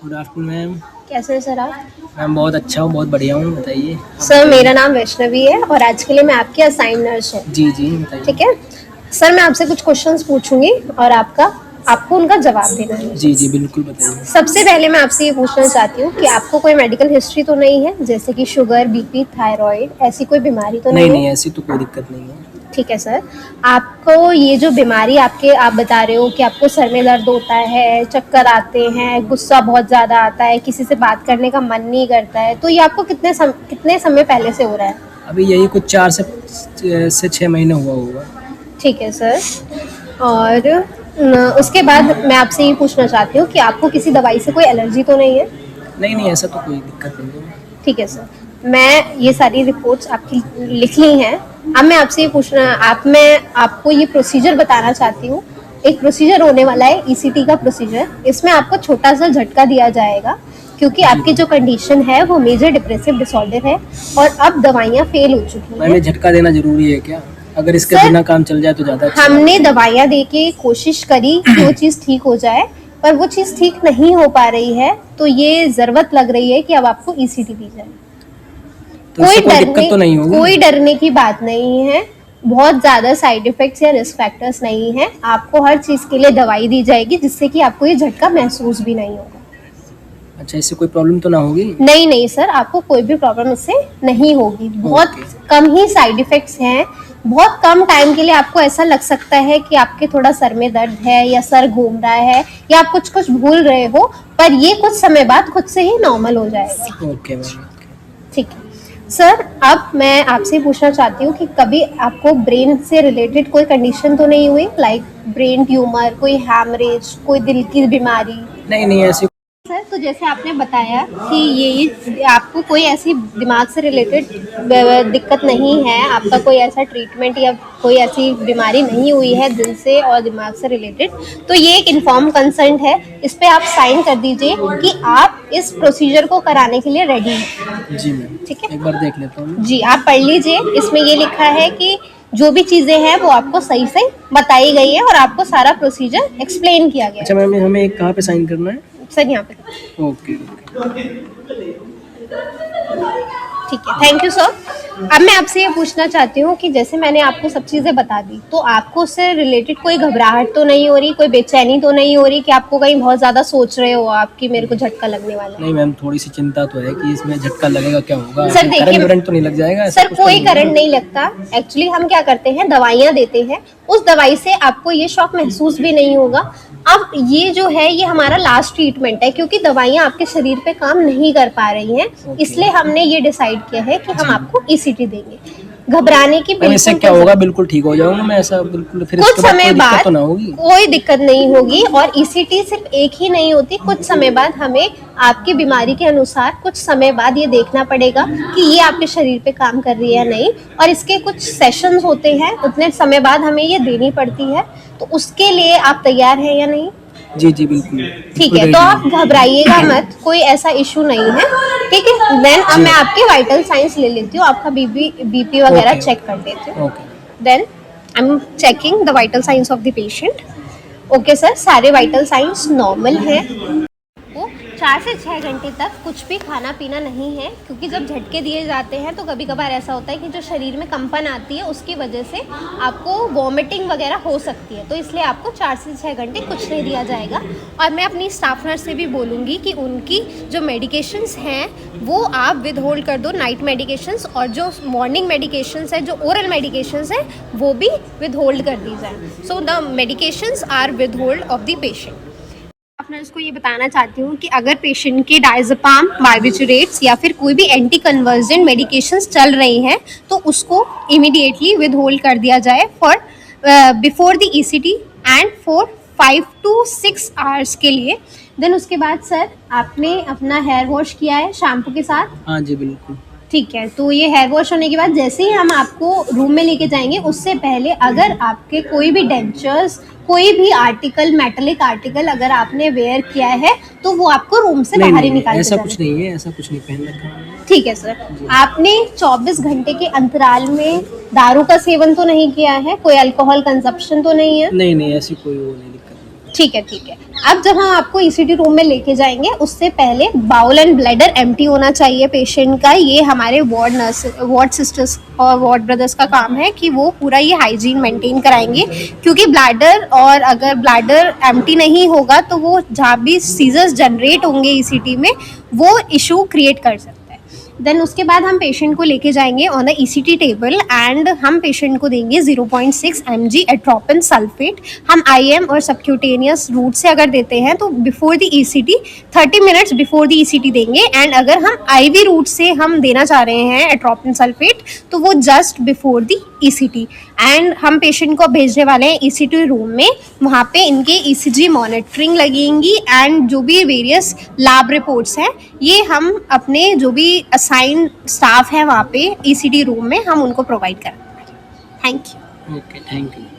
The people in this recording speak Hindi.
Good afternoon ma'am. कैसे हैं सर आप? मैम बहुत अच्छा हूँ, बहुत बढ़िया हूँ, बताइए। आप सर बताइए। मेरा नाम वैष्णवी है और आज के लिए मैं आपकी असाइन नर्स हूँ। जी जी बताइए। ठीक है सर, मैं आपसे कुछ क्वेश्चंस पूछूंगी और आपको उनका जवाब देना है मुझे। जी जी बिल्कुल बताइए। सबसे पहले मैं आपसे ये पूछना चाहती हूँ कि आपको कोई मेडिकल हिस्ट्री तो नहीं है, जैसे कि शुगर, बीपी, थायराइड, ऐसी कोई बीमारी तो नहीं नहीं है? नहीं, ऐसी तो कोई दिक्कत नहीं है। ठीक है सर। आपको ये जो बीमारी आप बता रहे हो कि आपको सर में दर्द होता है, चक्कर आते हैं, गुस्सा बहुत ज़्यादा आता है, किसी से बात करने का मन नहीं करता है, तो ये आपको कितने समय पहले से हो रहा है? अभी यही कुछ 4 से 6 महीने हुआ होगा। ठीक है सर। और उसके बाद मैं आपसे ये पूछना चाहती हूँ कि आपको किसी दवाई से कोई एलर्जी तो नहीं है? नहीं नहीं, ऐसा तो कोई दिक्कत नहीं है। ठीक है सर। मैं ये सारी रिपोर्ट्स आपकी लिख ली हैं। अब मैं आपसे ये पूछना आप मैं आपको ये प्रोसीजर बताना चाहती हूँ। एक प्रोसीजर होने वाला है ईसीटी का प्रोसीजर। इसमें आपको छोटा सा झटका दिया जाएगा क्योंकि जी आपकी जो कंडीशन है वो मेजर डिप्रेसिव डिसऑर्डर है और अब दवाइयाँ फेल हो चुकी मैम हैं। ये झटका देना जरूरी है क्या? अगर इसके सर, बिना काम चल जाए तो ज़्यादा अच्छा बात हमने है। दवाइयाँ दे के कोशिश करी कि वो चीज़ ठीक हो जाए, पर वो चीज़ ठीक नहीं हो पा रही है, तो ये ज़रूरत लग रही है कि अब आपको ईसीटी दी जाए। तो इससे कोई दिक्कत तो नहीं होगी? कोई डरने की बात नहीं है। बहुत ज़्यादा साइड इफ़ेक्ट्स या रिस्क फैक्टर्स नहीं है। आपको हर चीज़ के लिए दवाई दी जाएगी जिससे कि आपको ये झटका महसूस भी नहीं होगा। अच्छा, इससे कोई प्रॉब्लम तो ना होगी? नहीं नहीं सर, आपको कोई भी प्रॉब्लम इससे नहीं होगी। बहुत ओके। कम ही साइड इफ़ेक्ट्स हैं। बहुत कम टाइम के लिए आपको ऐसा लग सकता है कि आपके थोड़ा सर में दर्द है या सर घूम रहा है या आप कुछ-कुछ भूल रहे हो, पर ये कुछ समय बाद खुद से ही नॉर्मल हो जाएगा। Okay ma'am. ठीक है। सर, अब मैं आपसे पूछना चाहती हूँ कि कभी आपको ब्रेन से रिलेटेड कोई कंडीशन तो नहीं हुई? लाइक ब्रेन ट्यूमर, कोई हैमरेज, कोई दिल की बीमारी? नहीं नहीं, ऐसी सर, तो जैसे आपने बताया कि ये आपको कोई ऐसी दिमाग से रिलेटेड दिक्कत नहीं है, आपका कोई ऐसा ट्रीटमेंट या कोई ऐसी बीमारी नहीं हुई है दिल से और दिमाग से रिलेटेड, तो ये एक इन्फॉर्म कंसेंट है। इस पे आप साइन कर दीजिए कि आप इस प्रोसीजर को कराने के लिए रेडी हैं। जी मैम, ठीक है? एक बार देख लेता हूँ। जी, आप पढ़ लीजिए। इसमें ये लिखा है कि जो भी चीज़ें हैं वो आपको सही से बताई गई है और आपको सारा प्रोसीजर एक्सप्लेन किया गया अच्छा है। मैम, हमें कहाँ पे साइन करना है? सर, यहाँ पे। Okay okay. ठीक है, थैंक यू सर। अब मैं आपसे ये पूछना चाहती हूँ कि जैसे मैंने आपको सब चीज़ें बता दी, तो आपको उससे रिलेटेड कोई घबराहट तो नहीं हो रही, कोई बेचैनी तो नहीं हो रही कि आपको कहीं बहुत ज़्यादा सोच रहे हो आप कि मेरे को झटका लगने वाला है? नहीं मैम, थोड़ी सी चिंता तो है कि इसमें झटका लगेगा, क्या होगा? सर देखिए, करंट वरंट तो नहीं लग जाएगा? ऐसा सर कुछ तो कोई नहीं करंट होगा? नहीं लगता। एक्चुअली हम क्या करते हैं, दवाइयाँ देते हैं। उस दवाई से आपको ये शॉक महसूस भी नहीं होगा। अब ये जो है ये हमारा लास्ट ट्रीटमेंट है क्योंकि दवाइयाँ आपके शरीर पे काम नहीं कर पा रही हैं, ओके। इसलिए हमने ये डिसाइड किया है कि हम जी। आपको ईसीटी देंगे। घबराने की मैम इससे बिल्कुल क्या कोई होगा? जरूरत बिल्कुल ठीक हो जाऊंगा मैं, ऐसा बिल्कुल? फिर कुछ इसके बाद समय कोई दिक्कत बाद तो ना होगी? कोई दिक्कत नहीं होगी और ईसीटी सिर्फ एक ही नहीं होती। कुछ समय बाद हमें आपकी बीमारी के अनुसार कुछ समय बाद ये देखना पड़ेगा कि ये आपके शरीर पे काम कर रही है या नहीं, और इसके कुछ सेशंस होते हैं, उतने समय बाद हमें ये देनी पड़ती है। तो उसके लिए आप तैयार हैं या नहीं? जी जी बिल्कुल। ठीक बिल्कुल है, तो ready आप हूँ। घबराइएगा मत, कोई ऐसा इशू नहीं है। ठीक है, देन अब जी। मैं आपके वाइटल साइंस ले लेती हूँ, आपका बीपी वगैरह ओके चेक कर लेती हूँ। Okay. Then I am checking the vital signs of the patient. Okay sir, सारे वाइटल साइंस नॉर्मल हैं। को 4 से 6 घंटे तक कुछ भी खाना पीना नहीं है क्योंकि जब झटके दिए जाते हैं तो कभी कभार ऐसा होता है कि जो शरीर में कंपन आती है उसकी वजह से आपको वॉमिटिंग वगैरह हो सकती है, तो इसलिए आपको 4 से 6 घंटे कुछ नहीं दिया जाएगा। और मैं अपनी स्टाफ नर्स से भी बोलूँगी कि उनकी जो मेडिकेशंस हैं वो आप विद होल्ड कर दो, नाइट मेडिकेशंस, और जो मॉर्निंग मेडिकेशंस है, जो ओरल मेडिकेशंस है, वो भी विद होल्ड कर दी जाए। So the medications are with hold of the patient. अपना इसको ये बताना चाहती हूँ कि अगर पेशेंट की डायज़ेपाम, बार्बिटूरेट्स या फिर कोई भी एंटी कन्वर्जेंट मेडिकेशंस चल रही हैं तो उसको इमीडिएटली विद होल्ड कर दिया जाए for before the ECT and for 5 to 6 hours के लिए। देन उसके बाद सर आपने अपना हेयर वॉश किया है शैम्पू के साथ? हाँ जी बिल्कुल। ठीक है, तो ये हेयर वॉश होने के बाद जैसे ही हम आपको रूम में लेके जाएंगे उससे पहले अगर आपके कोई भी डेंचर्स, कोई भी आर्टिकल, मेटेलिक आर्टिकल अगर आपने वेयर किया है तो वो आपको रूम से नहीं बाहर ही नहीं, निकाल के ऐसा जाना कुछ नहीं है, ऐसा कुछ नहीं पहन रखा है। ठीक है सर। आपने 24 घंटे के अंतराल में दारू का सेवन तो नहीं किया है? कोई अल्कोहल कंजप्शन तो नहीं है? नहीं नहीं, ऐसी कोई वो नहीं, दिक्कत नहीं। ठीक है ठीक है। अब जब हम आपको ईसीटी रूम में लेके जाएंगे उससे पहले बाउल एंड ब्लैडर एम्प्टी होना चाहिए पेशेंट का। ये हमारे वार्ड सिस्टर्स और वार्ड ब्रदर्स का काम है कि वो पूरा ये हाइजीन मेंटेन कराएंगे, क्योंकि ब्लैडर और अगर ब्लैडर एम्प्टी नहीं होगा तो वो जहाँ भी सीजर्स जनरेट होंगे ईसीटी में वो इशू क्रिएट कर सकता है। देन उसके बाद हम पेशेंट को लेके जाएंगे on the ECT table and हम पेशेंट को देंगे 0.6 mg एट्रोपिन सल्फेट। हम आईएम और सबक्यूटेनियस रूट से अगर देते हैं तो before the ECT 30 minutes before the ECT देंगे, एंड अगर हम आईवी रूट से हम देना चाह रहे हैं एट्रोपिन सल्फेट तो वो just before the ECT. And हम पेशेंट को भेजने वाले हैं ईसीटी रूम में, वहाँ पे इनके ईसीजी मॉनिटरिंग लगेंगी एंड जो भी वेरियस लैब रिपोर्ट्स हैं ये हम अपने जो भी असाइन स्टाफ है वहाँ पे ईसीटी रूम में हम उनको प्रोवाइड करेंगे। Thank you. Okay, thank you.